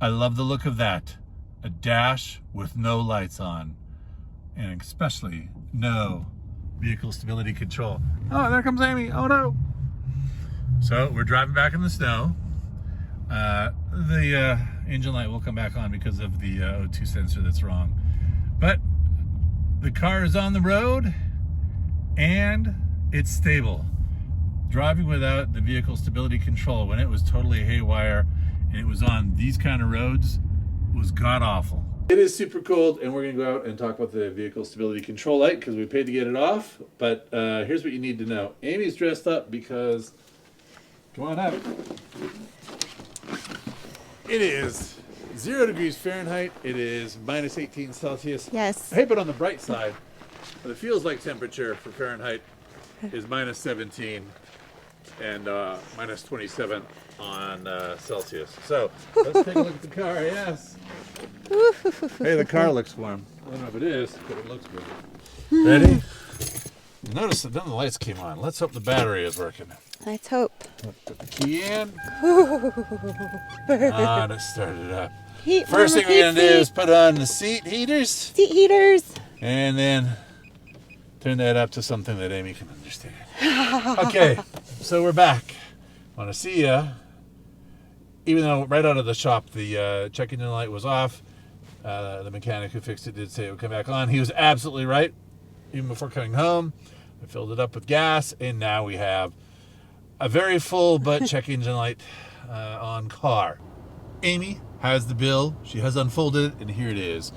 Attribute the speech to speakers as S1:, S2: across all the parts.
S1: I love the look of that. A dash with no lights on, and especially no vehicle stability control. Oh, there comes Amy. Oh no. So we're driving back in the snow. The engine light will come back on because of the O2 sensor that's wrong. But the car is on the road and it's stable. Driving without the vehicle stability control when it was totally haywire and it was on these kind of roads was god-awful. It is super cold and we're going to go out and talk about the vehicle stability control light because we paid to get it off. But here's what you need to know. Amy's dressed up because, come on up. It is 0 degrees Fahrenheit. It is minus 18 Celsius.
S2: Yes.
S1: Hey, but on the bright side, what it feels like temperature for Fahrenheit is minus 17 and minus 27 on Celsius. So let's take a look at the car. Yes. Hey, the car looks warm. I don't know if it is, but it looks good. Ready? Notice that none of the lights came on. Let's hope the battery is working.
S2: Let's hope.
S1: Put the key in. Ah, it started up. First thing we're going to do is put on the seat heaters.
S2: Seat heaters.
S1: And then turn that up to something that Amy can understand. Okay, so we're back. Want to see ya. Even though right out of the shop the check engine light was off, the mechanic who fixed it did say it would come back on. He was absolutely right. Even before coming home, I filled it up with gas, and now we have a very full but check engine light on car. Amy has the bill. She has unfolded it, and here it is.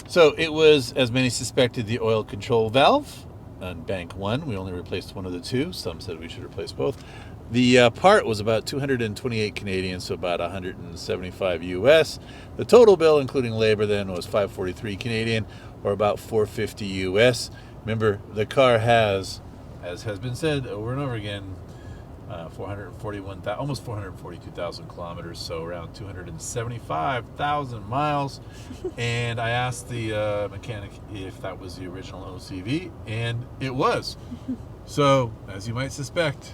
S1: So it was, as many suspected, the oil control valve on bank 1. We only replaced one of the two. Some said we should replace both. The part was about 228 Canadian, so about 175 US. The total bill, including labor, then was 543 Canadian, or about 450 US. Remember, the car has, as has been said over and over again, 441,000, almost 442,000 kilometers, so around 275,000 miles. And I asked the mechanic if that was the original OCV, and it was. So, as you might suspect,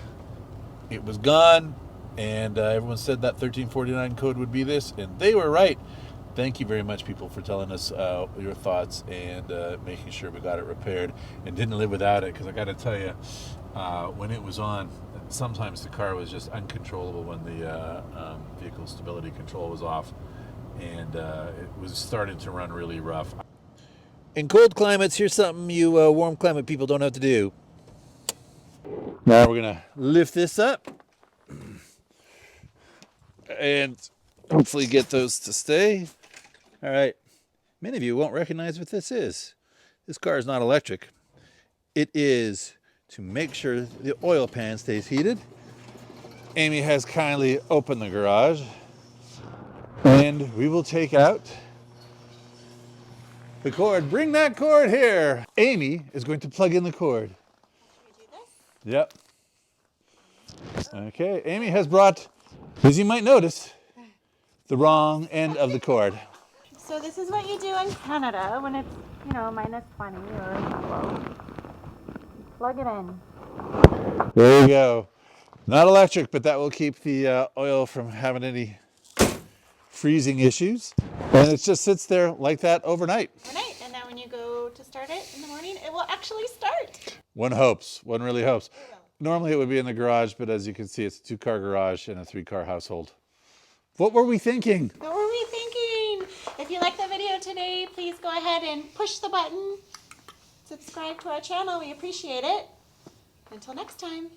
S1: it was gone, and everyone said that 1349 code would be this, and they were right. Thank you very much, people, for telling us your thoughts and making sure we got it repaired and didn't live without it, because I got to tell you, when it was on, sometimes the car was just uncontrollable when the vehicle stability control was off, and it was starting to run really rough. In cold climates, here's something you warm climate people don't have to do. Now we're going to lift this up and hopefully get those to stay. All right. Many of you won't recognize what this is. This car is not electric. It is to make sure the oil pan stays heated. Amy has kindly opened the garage, and we will take out the cord. Bring that cord here. Amy is going to plug in the cord. Yep. Okay, Amy has brought, as you might notice, the wrong end of the cord.
S2: So this is what you do in Canada when it's, minus 20 or below. Plug it in.
S1: There you go. Not electric, but that will keep the oil from having any freezing issues. And it just sits there like that overnight.
S2: Overnight, and then when you go to start it in the morning, it will actually start.
S1: One hopes. One really hopes. Normally it would be in the garage, but as you can see, it's a 2-car garage and a 3-car household. What were we thinking?
S2: What were we thinking? If you like the video today, please go ahead and push the button. Subscribe to our channel. We appreciate it. Until next time.